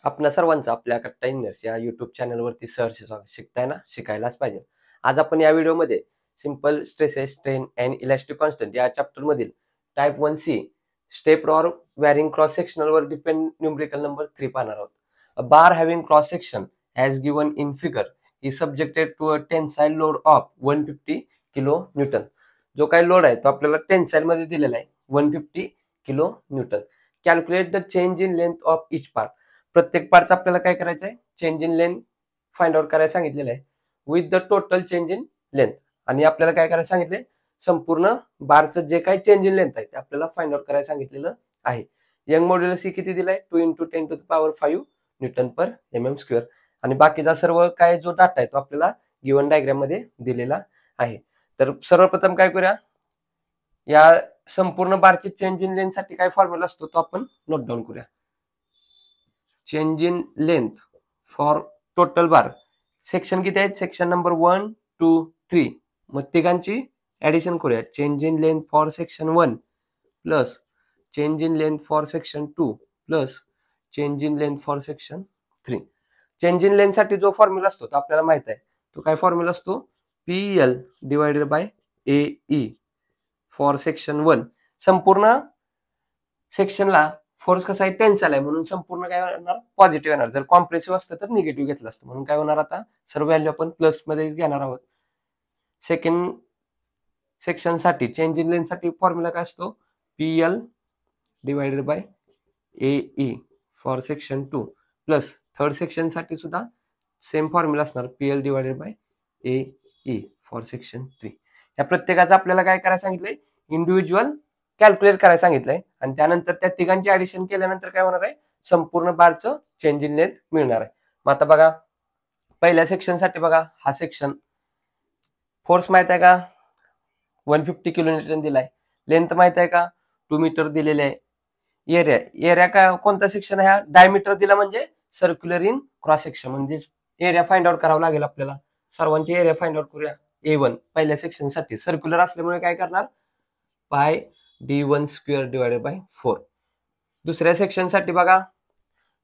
आपल्या सर्वांचं आपल्या कट्टा इंजिनियर्स या युट्यूब चॅनलवरती सहर्ष शिकताय ना, शिकायलाच पाहिजे. आज आपण या व्हिडिओमध्ये simple stresses, strain and elastic constant या चॅप्टर मधील type 1C step or varying cross sectional वर डिपेंड न्यूमरिकल नंबर 3 पाहणार आहोत. A bar having cross section as given in figure is subjected to a tensile load of 150 kilo newton. जो काही load आहे तो आपल्याला टेन्साईल मध्ये दिलेला आहे 150 kilo Newton. Calculate the change in length of each part. प्रत्येक पार्टचा आपल्याला काय करायचं आहे, change in length find out करायला सांगितलेलं आहे with the total change in length. आणि आपल्याला काय करायला सांगितलंय, संपूर्ण बारचं जे काही चेंज इन लेंथ आहे ते आपल्याला फाइंड आउट करायला सांगितलेलं आहे. यंग मॉड्युलस सी किती दिलाय, 2 × 10⁵ न्यूटन पर mm स्क्वेअर. आणि बाकीचा सर्व काय जो डाटा आहे तो आपल्याला गिवन डायग्राम मध्ये दिलेला आहे. तर सर्वप्रथम काय करूया, या संपूर्ण बारची चेंज इन लेंथ साठी काय फॉर्म्युला असतो तो आपण नोट डाऊन करूया. Change in length for total bar. Section किती आहेत, सेक्शन नंबर 1, 2, 3. मग तिघांची ऍडिशन करूया. Change in length for section 1 plus change in length for section 2 plus change in length for section 3. Change in length साठी जो formula असतो तो आपल्याला माहित आहे. तो काय फॉर्म्युला असतो, PL divided by AE for section 1. संपूर्ण सेक्शनला फोर्स कसा आहे, टेन्साईल आहे, म्हणून संपूर्ण काय होणार, पॉझिटिव्ह येणार. जर कॉम्प्रेसिव्ह असतं तर निगेटिव्ह घेतलं असतं, म्हणून काय होणार, आता सर्व व्हॅल्यू आपण प्लस मध्येच घेणार आहोत. सेकंड सेक्शन साठी चेंज इन लेंथ साठी फॉर्म्युला काय असतो, PL divided by AE for section 2 plus third section साठी सुद्धा सेम फॉर्म्युला असणार, PL divided by AE for section 3. या प्रत्येकाचं आपल्याला काय करायला सांगितलंय, इंडिव्हिज्युअल कॅल्क्युलेट करायला सांगितलंय. आणि त्यानंतर त्या तिघांची ऍडिशन केल्यानंतर काय होणार आहे, संपूर्ण बारचं चेंज इन लेंथ मिळणार आहे. मग आता बघा, पहिल्या सेक्शन साठी बघा, हा सेक्शन फोर्स माहित आहे का, 150 किलो न्यूटन दिलाय. लेंथ माहित आहे का, 2 मीटर दिलेले आहे. एरिया काय, कोणता सेक्शन आहे हा, डायमीटर दिला म्हणजे सर्क्युलर इन क्रॉस सेक्शन, म्हणजे एरिया फाइंड आउट करावा लागेल आपल्याला. सर्वांची एरिया फाइंड आउट करूया. A1 पहिल्या सेक्शन साठी सर्क्युलर असल्यामुळे काय करणार, पाय D1 स्क्वेअर डिवायडेड बाय 4. दुसऱ्या सेक्शन साठी बघा,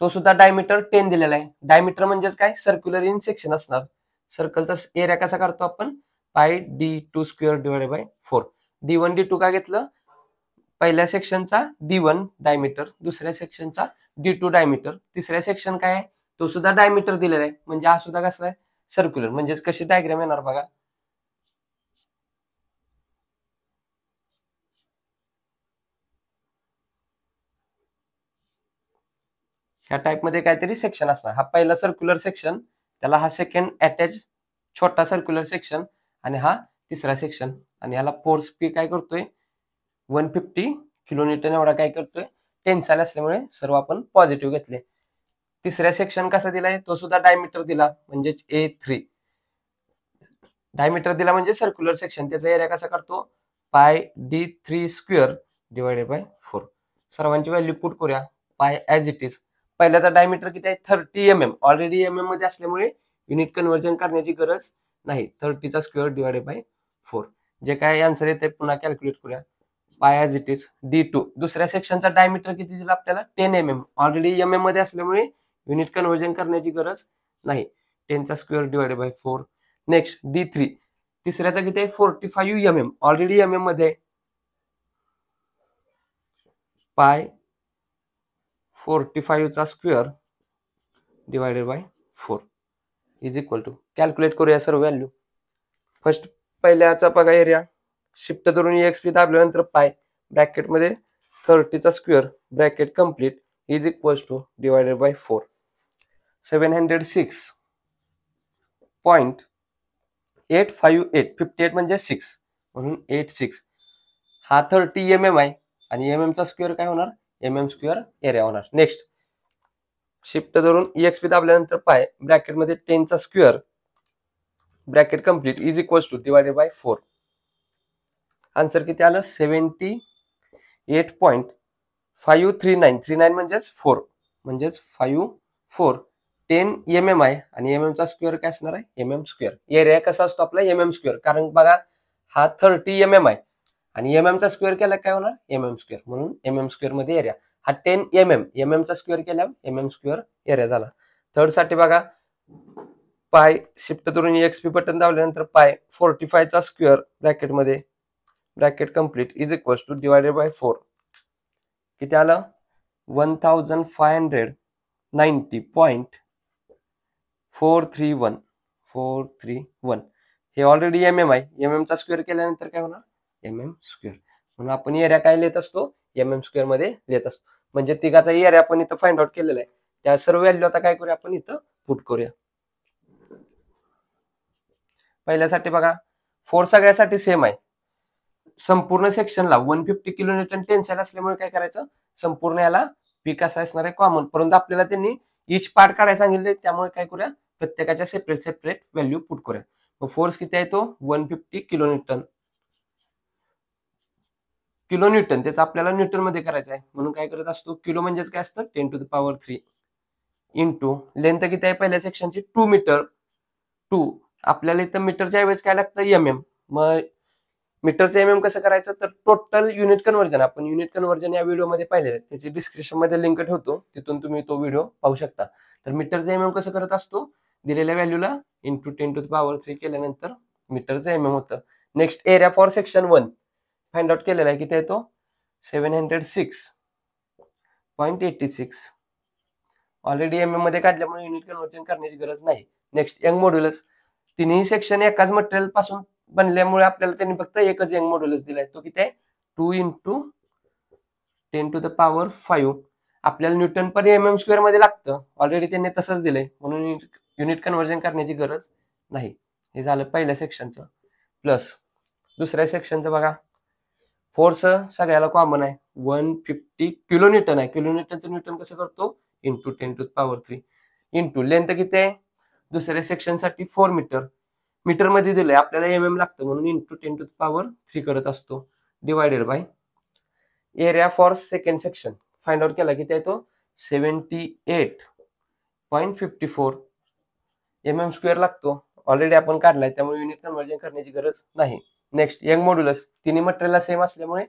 तो सुद्धा डायमीटर 10 दिलेला आहे. डायमीटर म्हणजेच काय, सर्क्युलर इन सेक्शन असणार. सर्कलचा एरिया कसा काढतो आपण, पाय D2 square divided by 4. D1 D2 काय घेतलं, पहिल्या सेक्शनचा D1 डायमीटर, दुसऱ्या सेक्शनचा D2 डायमीटर, तिसऱ्या सेक्शन काय आहे, तो सुद्धा डायमीटर दिलेला आहे. म्हणजे हा सुद्धा कसा आहे, सर्क्युलर. म्हणजेच कशी डायग्राम येणार बघा, ह्या टाइप मध्ये काहीतरी सेक्शन असणार. हा पहिला सर्क्युलर सेक्शन, त्याला हा सेकंड अटॅच छोटा सर्क्युलर सेक्शन, आणि हा तिसरा सेक्शन. आणि याला फोर्स P काय करतोय, 150 किलो न्यूटन एवढा काय करतोय, टेन्साईल असल्यामुळे सर्व आपण पॉझिटिव्ह घेतले. तिसऱ्या सेक्शन कसा दिलाय, तो सुद्धा डायमीटर दिला, म्हणजे A3 डायमीटर दिला म्हणजे सर्क्युलर सेक्शन. त्याचा एरिया कसा काढतो, पाय D3 स्क्वेअर डिवायडेड बाय 4. सर्वांची व्हॅल्यू पुट करूया. पाय ऍज इट इज. पहिल्याचा डायमीटर किती आहे, 30 mm. ऑलरेडी MM मध्ये असल्यामुळे युनिट कन्व्हर्जन करण्याची गरज नाही. 30चा स्क्वेअर डिवायडेड बाय 4. जे काय आन्सर येते पुन्हा कॅल्क्युलेट करूया. पाय ऍज इट इज D2. दुसऱ्या सेक्शनचा डायमीटर किती दिला आपल्याला, 10 mm. ऑलरेडी MM मध्ये असल्यामुळे युनिट कन्व्हर्जन करण्याची गरज नाही. 10चा square divided by 4. Next D3. तिसऱ्याचा किती आहे, 45 mm. ऑलरेडी MM मध्ये, पाय 45चा square divided by 4 is equal to, calculate करूया सर्व व्हॅल्यू. फर्स्ट पहिल्याचा बघा एरिया, शिफ्ट धरून EXP दाबल्यानंतर पाय ब्रॅकेटमध्ये 30चा square bracket complete is equal to divided by 4. 706.858. 58 म्हणजे 6 म्हणून 86. हा 30 mm आहे आणि MM चा स्क्वेअर काय होणार, MM स्क्वेअर एरिया होणार. नेक्स्ट शिफ्ट धरून EXP दाबल्यानंतर पाय ब्रॅकेटमध्ये 10चा square bracket complete is equal to divided by 4. Answer किती आलं, 78.539. म्हणजेच 4 म्हणजेच 5 4 10 mm आहे आणि MM चा स्क्वेअर काय असणार आहे, MM स्क्वेअर. एरिया कसा असतो आपला, MM स्क्वेअर. कारण बघा हा 30 mm आहे आणि MM चा स्क्वेअर केला काय होणार, MM स्क्वेअर. म्हणून MM स्क्वेअर मध्ये एरिया. हा 10 mm चा स्क्वेअर केला mm स्क्वेअर एरिया झाला. थर्ड साठी बघा पाय शिफ्ट करून एक्सपी बटन दाबल्यानंतर पाय 45 चा स्क्वेअर ब्रॅकेटमध्ये bracket complete is equal to divided by 4 किती आलं 1590.431 हे ऑलरेडी आहे. चा स्क्वेअर केल्यानंतर काय होणार स्क्वेअर. म्हणून आपण एरिया काय लिहित असतो स्क्वेअर मध्ये लिहित असतो. म्हणजे तिघाचा एरिया आपण इथं फाइंड आउट केलेला आहे. त्या सर्व व्हॅल्यू आता काय करूया आपण इथं पुट करूया. पहिल्यासाठी बघा 4 सगळ्यासाठी सेम आहे. संपूर्ण सेक्शनला 150 किलोन्यूटन टेन्साईल असल्यामुळे काय करायचं संपूर्ण याला पी कसा असणार आहे कॉमन. परंतु आपल्याला त्यांनी इच पार्ट काढायला सांगितले त्यामुळे काय करूया प्रत्येकाच्या सेपरेट व्हॅल्यू पुट करूया. मग फोर्स किती आहे तो 150 किलोन्यूटन त्याचा आपल्याला न्यूटन मध्ये करायचा आहे. म्हणून काय करत असतो किलो म्हणजेच काय असतं 10⁻³ इंटू लेंथ किती आहे पहिल्या सेक्शनची 2 मीटर. 2 आपल्याला इथं मीटरच्या ऐवजी काय लागतं मग मीटरचं कसं करायचं तर टोटल युनिट कन्व्हर्जन आपण युनिट कन्व्हर्जन या व्हिडिओमध्ये पाहिलेलं आहे. त्याची डिस्क्रिप्शन मध्ये लिंक ठेवतो तिथून तुम्ही तो व्हिडिओ पाहू शकता. तर मीटरचं कसं करत असतो दिलेल्या व्हॅल्यूला इंटू 10⁻³ केल्यानंतर मीटरचं होतं. Next area for section 1 find out केलेला आहे किती आहे तो 706.86 ऑलरेडी मध्ये काढल्यामुळे युनिट कन्व्हर्जन करण्याची गरज नाही. नेक्स्ट यंग मॉड्युलस तिन्ही सेक्शन एकाच मटेरियल पासून बनल्यामुळे आपल्याला त्यांनी फक्त एकच यंग मॉड्युलस दिलाय तो किती आहे 2 × 10⁻⁵. आपल्याला न्यूटन पर स्क्वेअर मध्ये लागतं ऑलरेडी त्यांनी तसंच दिलंय म्हणून युनिट कन्व्हर्जन करण्याची गरज नाही. हे झालं पहिल्या सेक्शनचं. प्लस दुसऱ्या सेक्शनचं बघा फोर्स सगळ्याला कॉमन आहे 150 किलोन्यूटन आहे. किलोन्यूटनचं न्यूटन कसं करतो इंटू 10⁻³ इंटू लेंथ किती आहे दुसऱ्या सेक्शन साठी 4 मीटर. मीटर मध्ये दिलंय आपल्याला लागतं म्हणून इंटू 10⁻³ करत असतो divided by area for second section find out केला किती आहे तो 78.54 स्क्वेअर लागतो. ऑलरेडी आपण काढलाय त्यामुळे युनिट कन्व्हर्जन करण्याची गरज नाही. नेक्स्ट यंग मॉड्युलस तिन्ही मटेरियलला सेम असल्यामुळे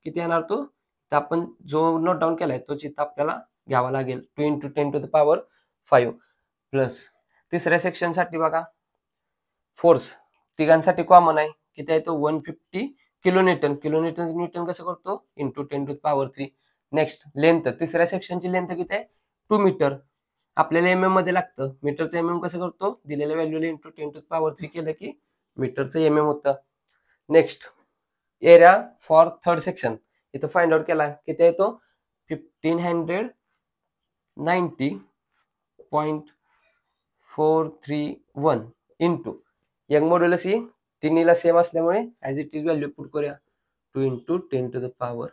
किती येणार तो तर आपण जो नोट डाऊन केलाय तो चित्त आपल्याला घ्यावा लागेल 2 × 10⁵ प्लस तिसऱ्या सेक्शन साठी बघा फोर्स तिघांसाठी कॉमन आहे किती आहे तो 150 किलोन्यूटन. न्यूटन कसं करतो इंटू 10⁻³. नेक्स्ट लेंथ तिसऱ्या सेक्शनची लेंथ किती आहे 2 मीटर. आपल्याला मध्ये लागतं मीटरचं कसं करतो दिलेल्या व्हॅल्यूला इंटू 10⁻³ केलं की मीटरचं होतं. Next area for third section इथं फाइंड आउट केला किती आहे तो 1590.431 इंटू यंग मॉड्युलस ही तिन्हीला सेम असल्यामुळे as it is value put करूया 2 × 10⁵.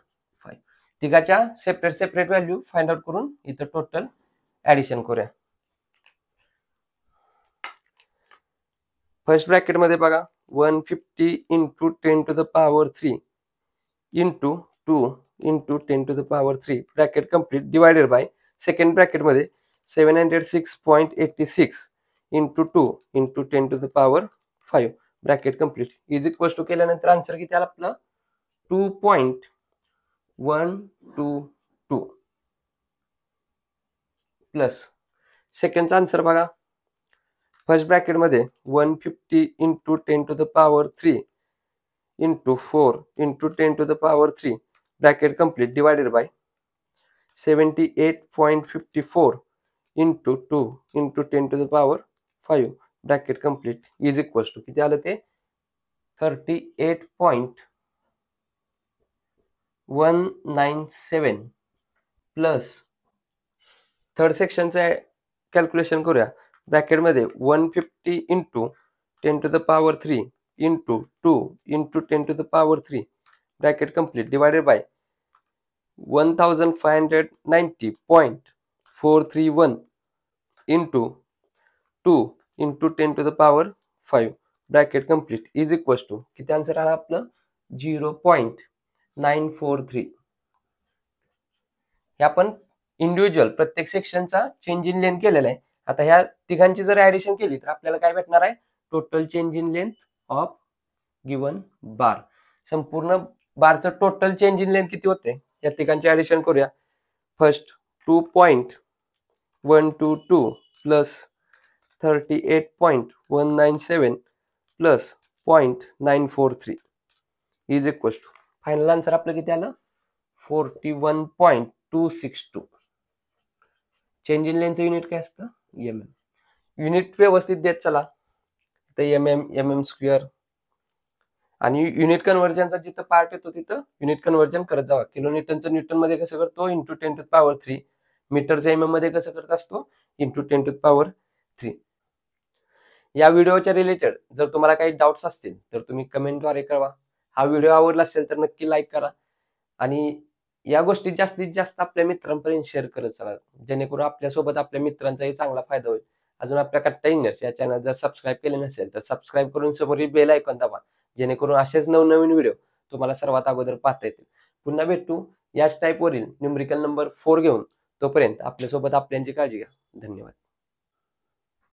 तिघाच्या सेपरेट व्हॅल्यू फाइंड आउट करून इथं टोटल ऍडिशन करूया. फर्स्ट ब्रॅकेट मध्ये बघा 150 × 10⁻³ into 2 × 10⁻³ bracket complete divided by second bracket मध्ये 706.86 into 2 × 10⁻⁵ bracket complete is equal to केल्यानंतर आन्सर किती आला आपला 2.122 प्लस सेकंडचा आन्सर बघा फर्स्ट ब्रॅकेट मध्ये 150 × 10⁻³ into 4 × 10⁻³ bracket complete divided by 78.54 into 2 × 10⁻⁵ bracket complete is equal to किती आलं ते 38.197 प्लस थर्ड सेक्शनचं कॅल्क्युलेशन करूया. ब्रॅकेट मध्ये 150 × 10⁻³ into 2 × 10⁻³ bracket complete divided by 1590.431 into 2 × 10⁻⁵ bracket complete is equal to किती आन्सर आला आपलं 0.943. हे आपण इंडिव्हिज्युअल प्रत्येक सेक्शनचा चेंज इन लेंथ केलेला आहे. आता ह्या तिघांची जर ऍडिशन केली तर आपल्याला काय भेटणार आहे total change in length of given bar. संपूर्ण बारचं टोटल चेंज इन लेंथ किती होते या ठिकाणचे ऍडिशन करूया. First 2.122 plus 38.197 plus 0.943 is equal to final answer आपलं किती आलं 41.262. चेंज इन लेनचं युनिट काय असतं mm. युनिट व्यवस्थित देत चला. तर mm स्क्वेअर आणि युनिट कन्व्हर्जनचा जिथं पार्ट येतो तिथं युनिट कन्व्हर्जन करत जावा. किलोमीटरचं न्यूटन मध्ये कसं करतो इंटू 10⁻³ मीटरचं mm मध्ये कसं करत असतो इंटू 10⁻³ या व्हिडिओच्या रिलेटेड जर तुम्हाला काही डाऊट्स असतील तर तुम्ही कमेंटद्वारे कळवा. हा व्हिडिओ आवडला असेल तर नक्की लाईक करा आणि या गोष्टी जास्तीत जास्त आपल्या मित्रांपर्यंत शेअर करत चला, जेणेकरून आपल्यासोबत आपल्या मित्रांचाही चांगला फायदा होईल. अजून आपल्या कट्टा इंजिनियर्स या चॅनल जर सबस्क्राईब केले नसेल तर सबस्क्राईब करून समोरील बेल आयकॉन दाबा, जेणेकरून असेच नवनवीन व्हिडिओ तुम्हाला सर्वात अगोदर पाहता येतील. पुन्हा भेटू याच टाईपवरील न्यूमरिकल नंबर 4 घेऊन. तोपर्यंत आपल्यासोबत आपल्यांची काळजी घ्या. धन्यवाद.